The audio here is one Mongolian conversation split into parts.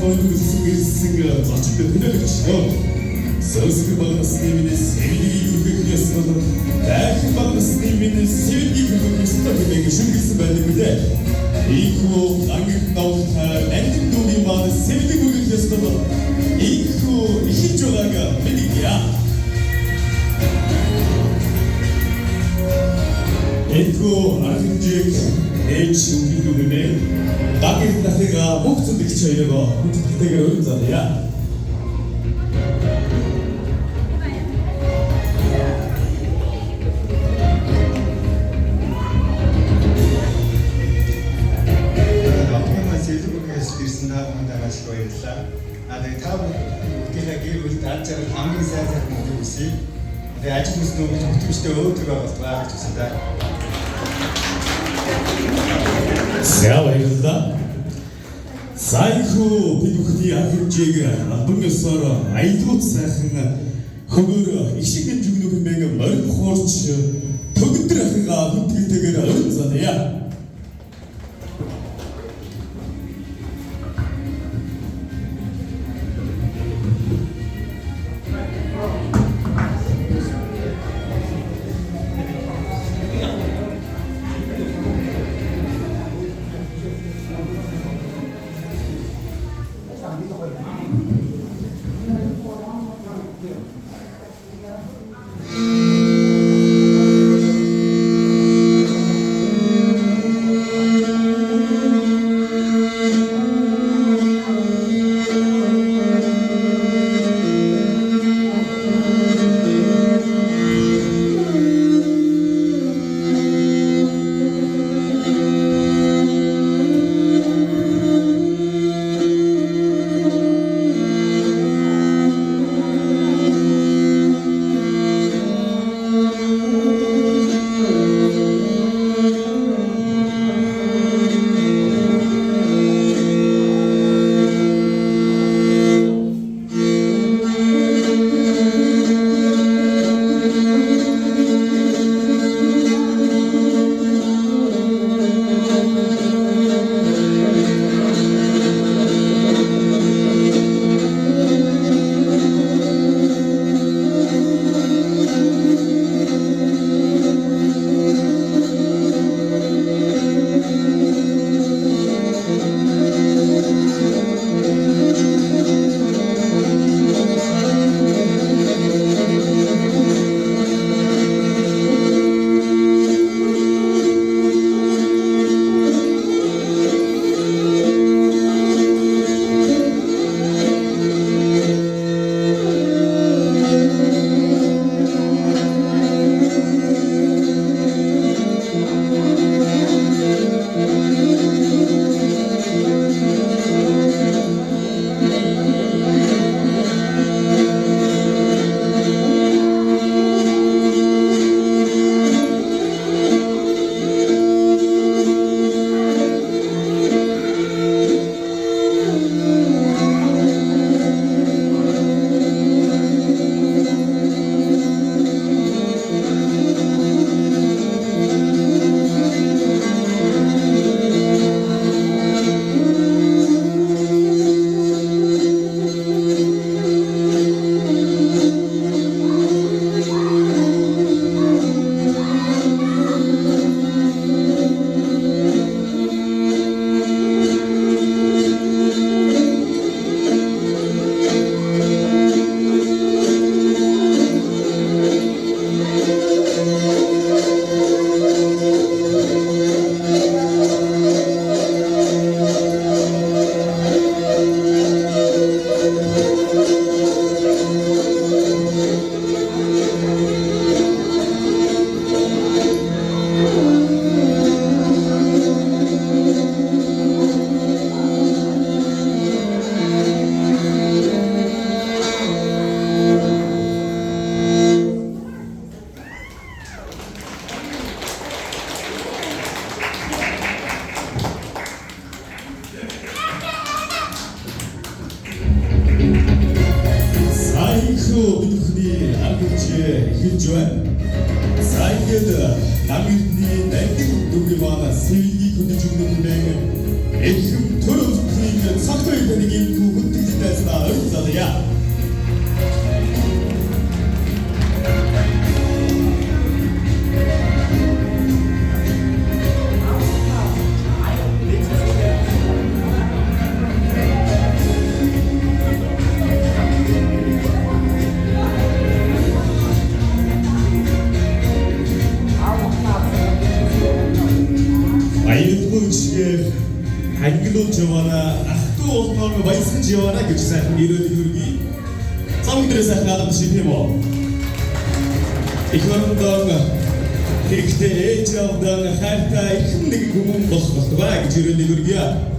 хойноос ирсэн зочид төлөөлөгч. Сөөсгөр багнасны минь сэвлийг үргэх ёслол дахин багнасны минь сэвлийг үргэх ёслол гэж шүргэлсэн байдаг үлээ. Ийхүү ангид давтаар амтэн дүүний маань сэвлийг үргэх ёслол ийхүү ихэж байгааг мэдгийа. Эдгүү архинжиг ээж үгүйгүнээ дагих дахига бүгцэлдэгч хоёроо хүндэтгэлтэйгээр өрн заалаа. ирсэн та бүхэнд маш их баярлалаа. Тэгээ та бүхний гэр бүл таарч байгаа хамгийн сайн хүмүүс үсэе. Тэгээ ажил хүснэ үү хөтөлбөртэй өөдрөг болтугай гэж үсэн та. За баярлалаа. Сайхуу бид бүхний хэмжээг албан ёсоор аялууд сайхан хөгөөр их шиг хэмжээгнүү хэмээг морин хуурч төгөдөр ахыгаа хүндэтгэлтэйгээр өрн заалаа. хэлж байна. За ингээд намирны найдын дүнгийн маань сэлгийг хөдөж өгнө гэмээр эхэм төр өвчнийг цагт Таны түүхэнд тайлбарлаа ойлголоо. ангилуулж яваана, ахгүй болтоор баясгаж яваана гэж сайхан ирээд хөргий. Самдрээс хаалт шийдэм үү? Их хөрөндөө хэрэгтэй ээж авдан хайртай их нэг хүмүүс болох болтугай гэж ирээд хөргий.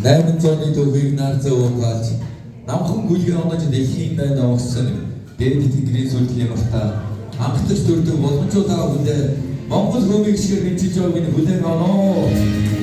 800-ны төгөөг нар зөөгөөж намхан гүйлгээ онож дэлхийн байна огсон дээд тэнгэрийн сүлжээ мартаа амтгч төрдөг боломжуудаа хүлээ Монгол хөөмийг шиг мэдчилж байгааг хүлээн аваа.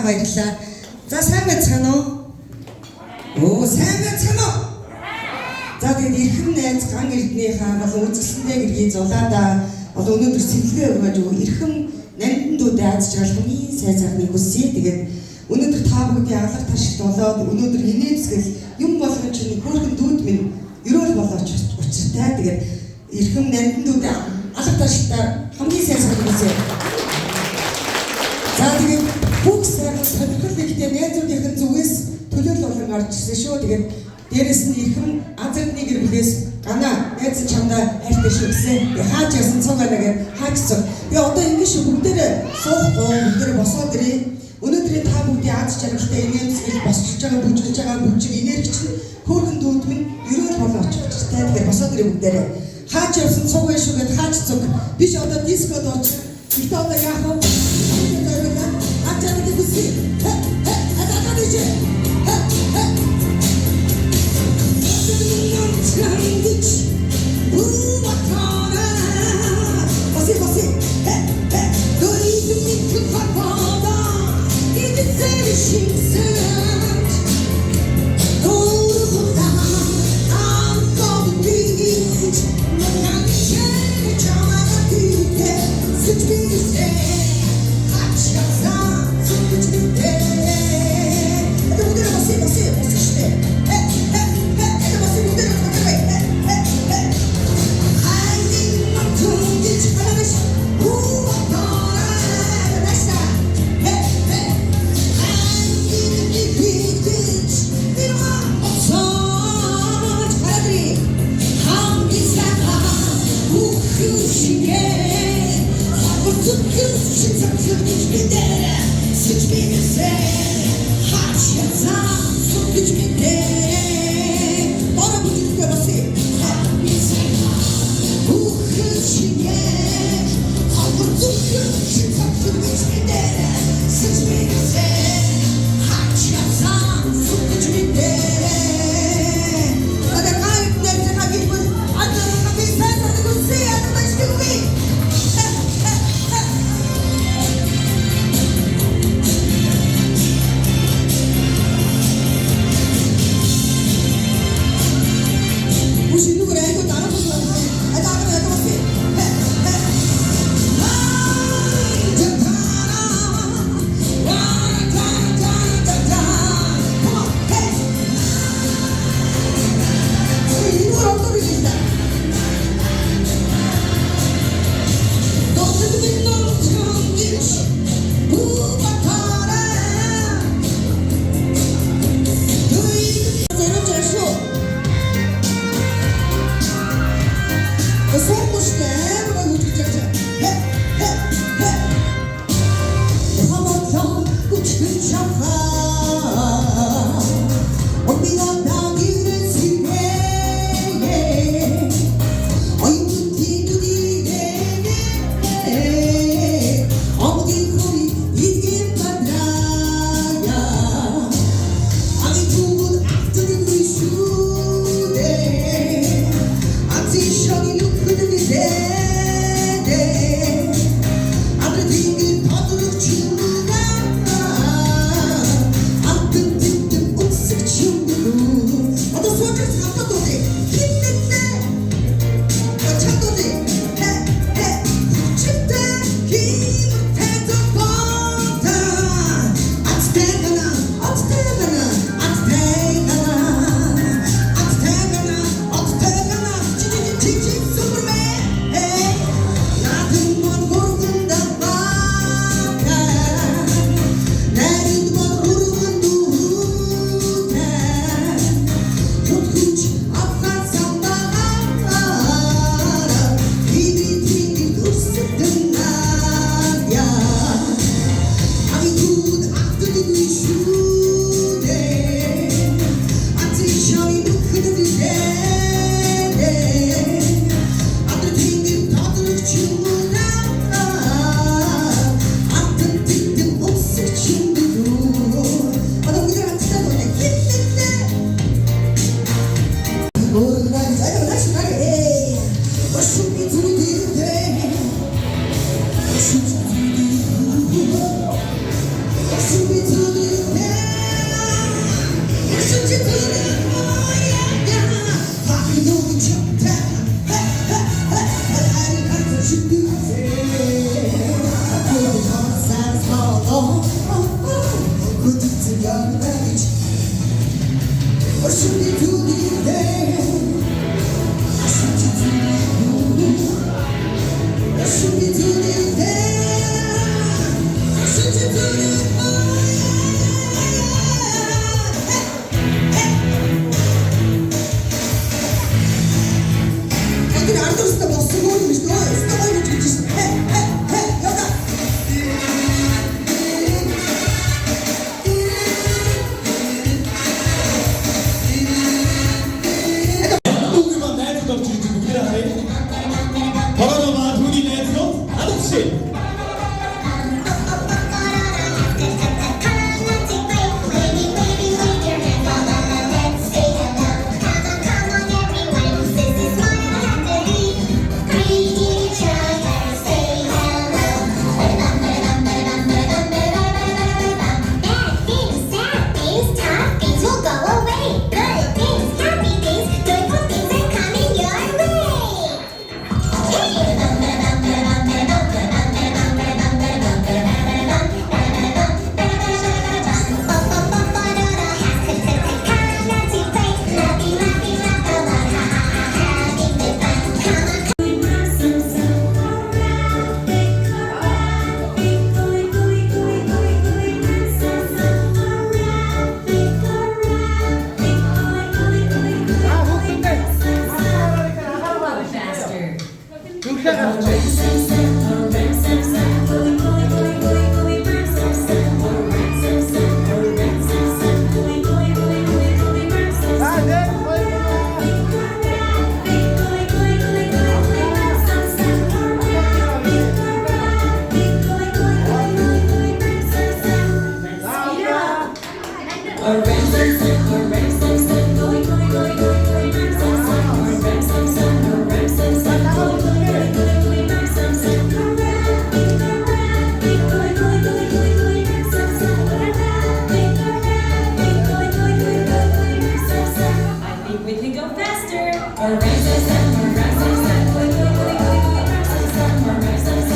баярлалаа. За сайн байцгаана уу? Оо сайн байцгаана уу? За тэгээд эрхэм найз ган эрднийхаа болон үзэсгэлэнтэй гэргийн зулаадаа одоо өнөөдөр сэтгэлгээ өргөж өгөө эрхэм нандинуудад айдж байгаа хамгийн сайн сайхныг хүсье. Тэгээд өнөөдөр та бүдгийн алга ташигт болоод өнөөдөр инээцгэл юм болгон чинь хөөрхөн дүүд минь ерөөл болооч учиртай. Тэгээд эрхэм нандинуудад алга ташигтаа хамгийн сайн сайхныг хүсье. За тэгээд бүх сайхан сонирхол нэгтэй найзуудын зүгээс төлөөлөл болон гарч ирсэн шүү. Тэгээд дээрэс нь эрхэм азарны гэр бүлээс гана найз чамдаа хайртай шүү гэсэн. Хааж ясан цуг байна гэж хаажсан. Би одоо ингэ шүү бүгдээрээ суухгүй бүгдээрээ босоод ирээ. Өнөөдрийн та бүгдийн аз жаргалтай инээмсгэл босчиж байгаа бүжгэлж байгаа бүжиг энерги чинь хөөрхөн дүүд минь ерөөл болооч учиртай. Тэгэхээр босоод ирээ бүгдээрээ. Хааж ясан цуг байна шүү гэд хааж цуг. Биш одоо дискод орч. Ихтэй одоо яах вэ? Ажааны бүсий. Ажааны дэжээ.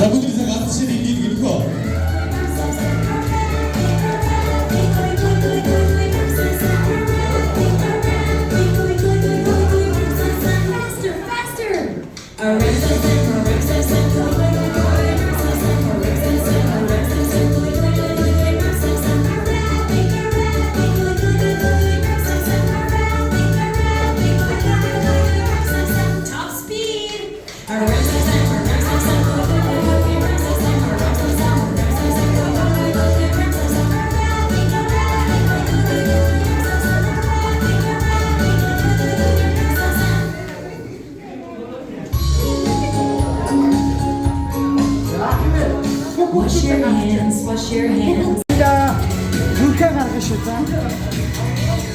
자, 분들이 같이 이기는 거. Wash your hands, wash your hands. 불쾌 가는 쇼다.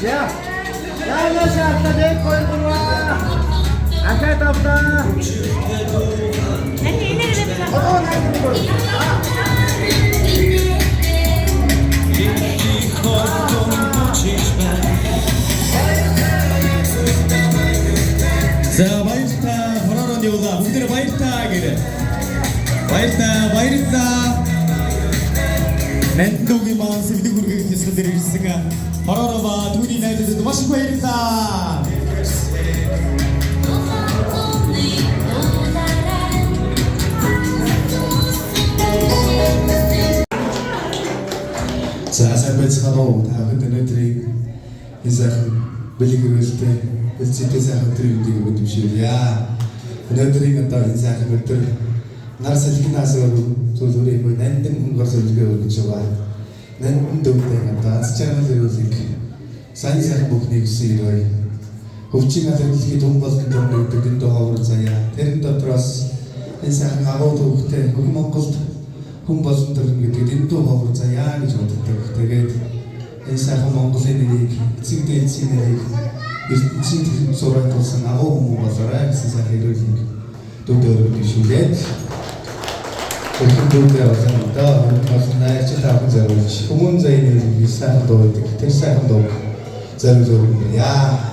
야, 나 샤타 내 거야. 아까 답다. 자, 바이스타 바라는 여자 분들의 바이스타에게 바이스타 랜독이만 세비도 그렇게 계속들을 있으니까 바라봐 둘이 나이트도 마시고 바이스타 За сайн байцгаана уу та бүхэнд өнөөдрийг энэ сайхан бэлэг өгөлтэйэлцээтэй сайхан өдрийн үнийг өдөмшүүлье. Өнөөдрийн одоо энэ сайхан өдөр нар салхинаас зөвлөрөө нандин хөнгөр зөвлөгөө өгч байгаа. Нандин дөвтэй одоо чанал ирүүлэг сайн сайхан бүхнийг хүсье. Хөвчийн алхмын том болон томрог гэдэг ховор заяа. Тэр дотроос энэ сайхан агуу төвхтэй бүх Монголд хүн болсон төрн гэдэг энэ дүү ховор заяа гэж боддог. Тэгээд энэ сайхан Монголын нэрийг эцэг дээдсийн нэрийг ертөнцийн зураг болсон агуу хүмүүс болоорой гэсэн сайхан ирүүлэг дүүтэй өгүүлээд дүүтэй болсон одоо бас найрч таах зориулж хүмүүн зайны сайхан дуу гэдэг тэр сайхан дуу зориулж яа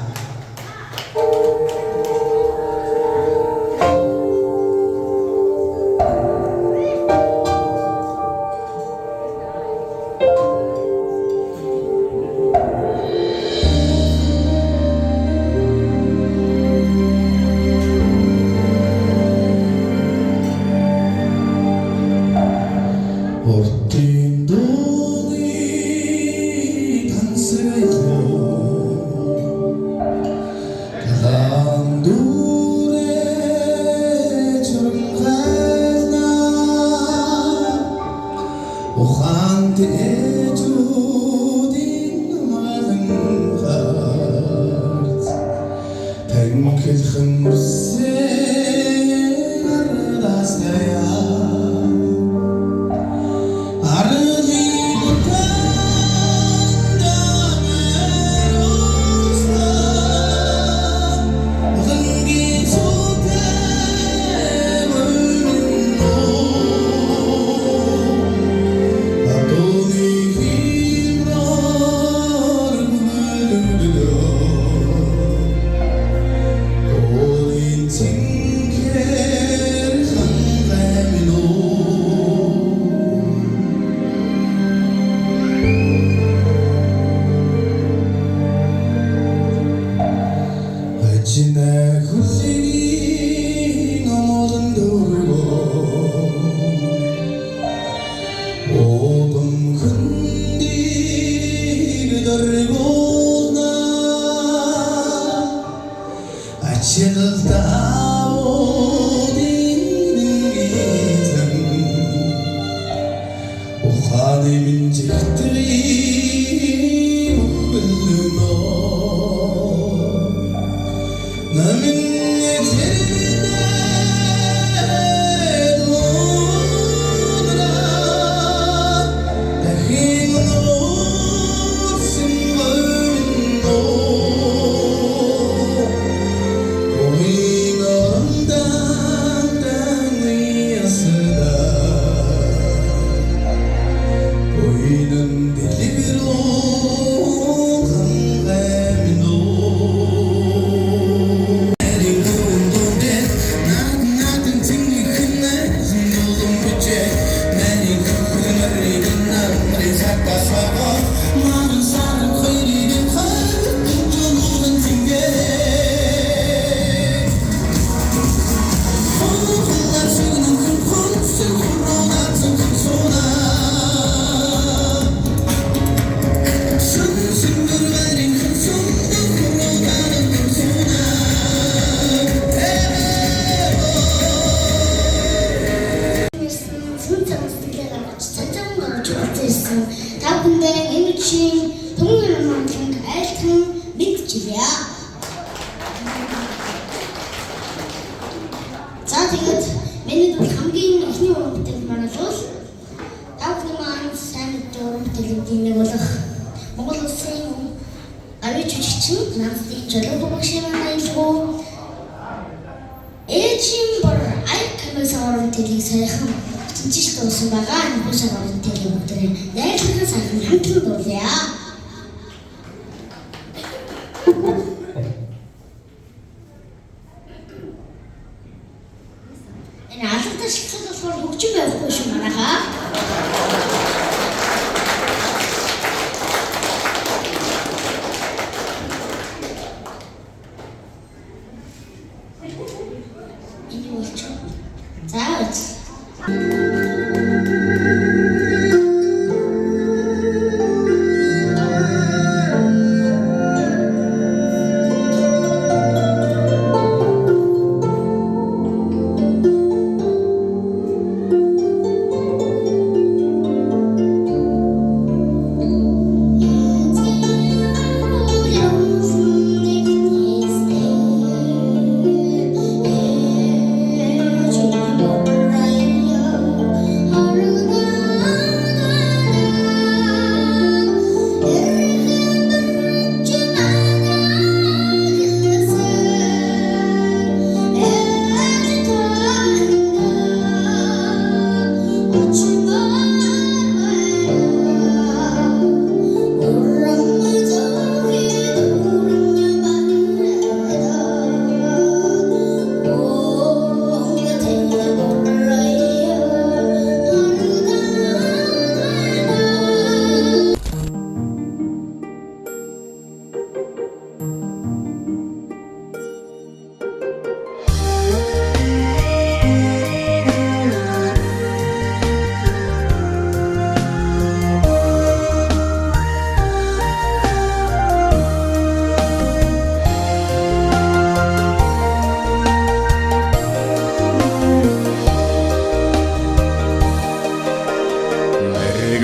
Та бүхэндээ энэ үеийн төвийн манлан айлтхан мэдчихвээ. За тэгээд миний хамгийн ихний уран бүтээл маань бол та бүхний маань сайн уран бүтээлийн нэг болох Монгол улсын авиж жүжигчин Нансдын Жолоо багшийн маань аялгүй ээжийн бор аяг камерас уран бүтээлийг сайхан жишээ тоосон байгаа энэ хөшөө уран бүтээлийн бүгдээ найрлахаас сайхан хамтран дуулъя. Энэ алдартай шилжүүлэлт болохоор хөгжим байхгүй шүү манайхаа. Энэ болчих. За үз.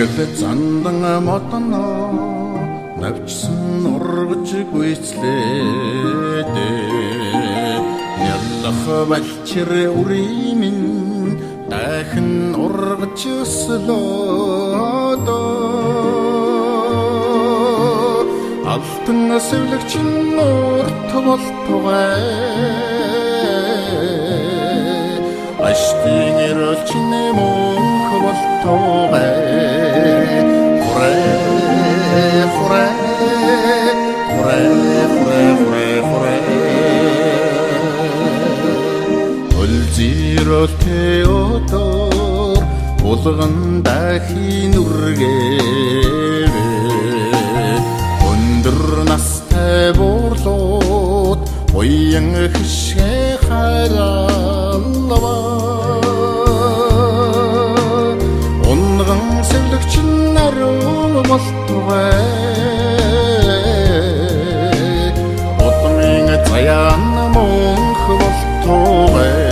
Мэргэл зандан модно навчсан ургаж гүйцлээд яллах балчир үрийн дахин ургаж өслөөд алтан сэвлэгчин урт болтугай аштын эрэлчин мөнх болтугай Теодор улган дахин үргээвэ өндөр настай буурлууд уян хишгэ харалва унган сэвлэгчин наруу болтугай утмын заяан мөнх болтугай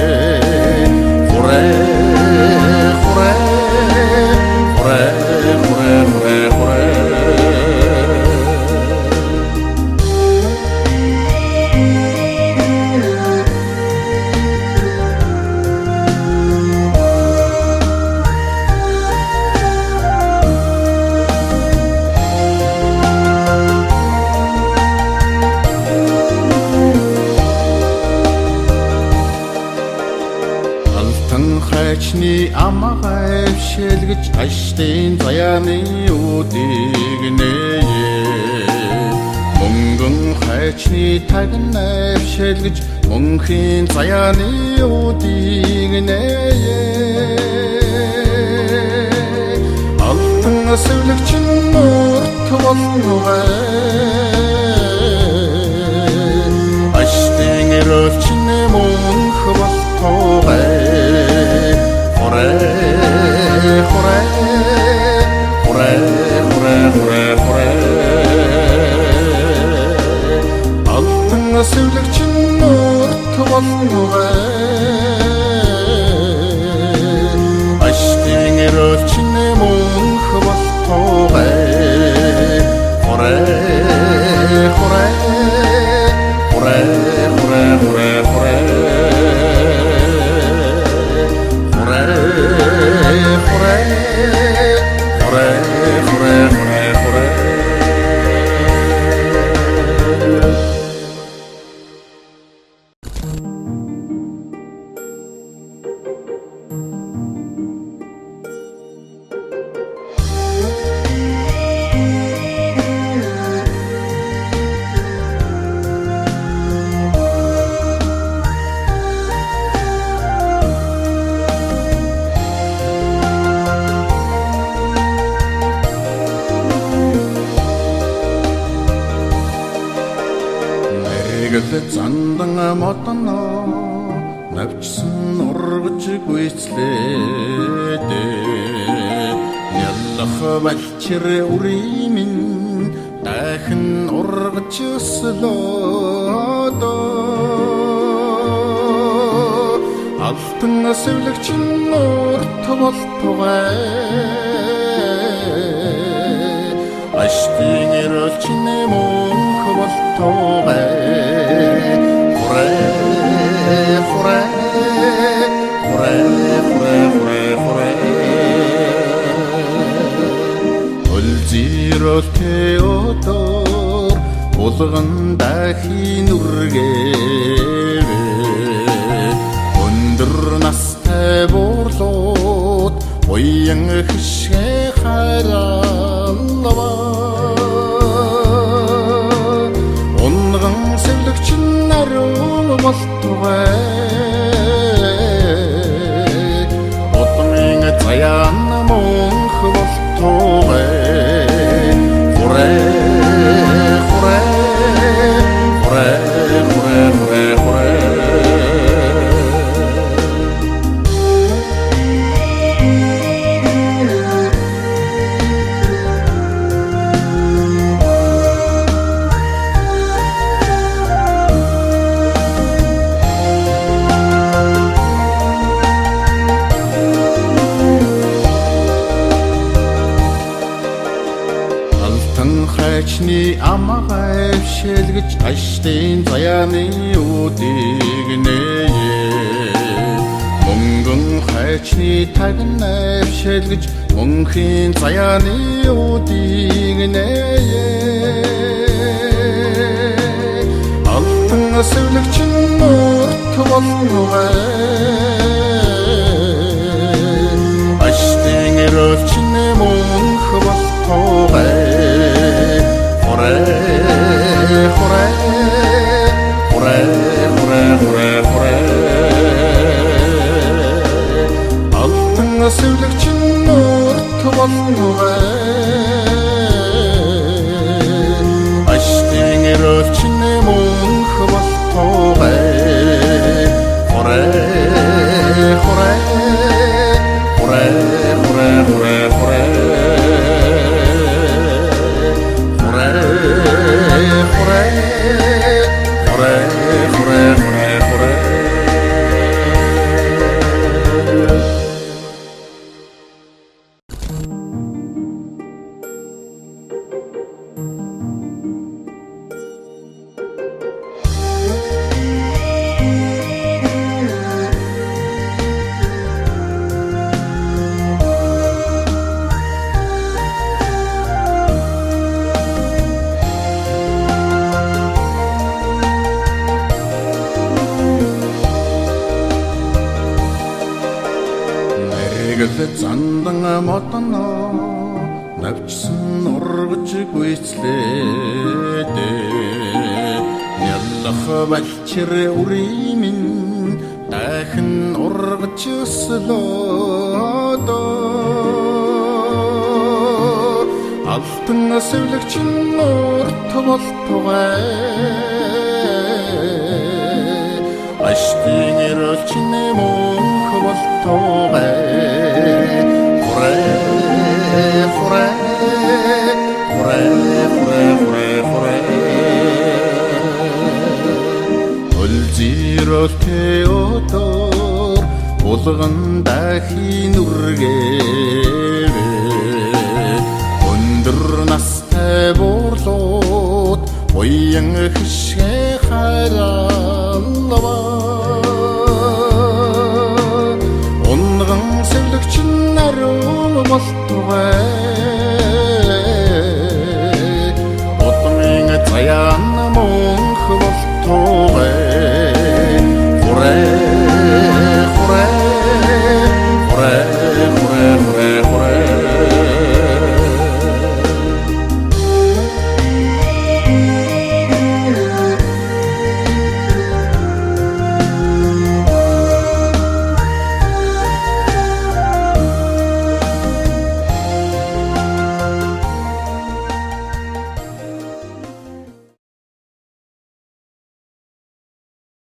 хайчны амгай шэлгэж аштын заяаны үдийг нээе мөнгөн хайчны тагнай шэлгэж мөнхийн заяаны үдийг нээе алтан сэвлэгчин урт болтугай аштын эрэлчин мөнх болтугай алтан сэвлэгчин урт болтугай аштын эрэлчин мөнх болтугай зандан модно навчсан ургаж гүйцлээд яллах балчир үрийн дахин ургаж өслөөд алтан сэвлэгчин урт болтугай аштын эрэлчин мөнх болтугай Теодор улган дахин үргээвэ өндөр настай буурлууд уян хишгэ харалва унган сэвлэгчин наруу болтугай утмын заяан мөнх болтугай хайчны амгаа эвшэлгэж аштын заяаны үдийг нээе мөнгөн хайчны тагна эвшэлгэж мөнхийн заяаны үдийг нээе алтан сэвлэгчин нурт болнугай аштын эрэлчин мөнх болтугай алтан сэвлэгчин нурт болнугай аштын эрэлчин мөнх болтугай зандан мотоно навчсан ургаж гүйцлээдэ яллах балчир үрийн дахин ургаж өслөөдө алтан сэвлэгчин нурт болтугай аштын эрэлчин мөнх болтугай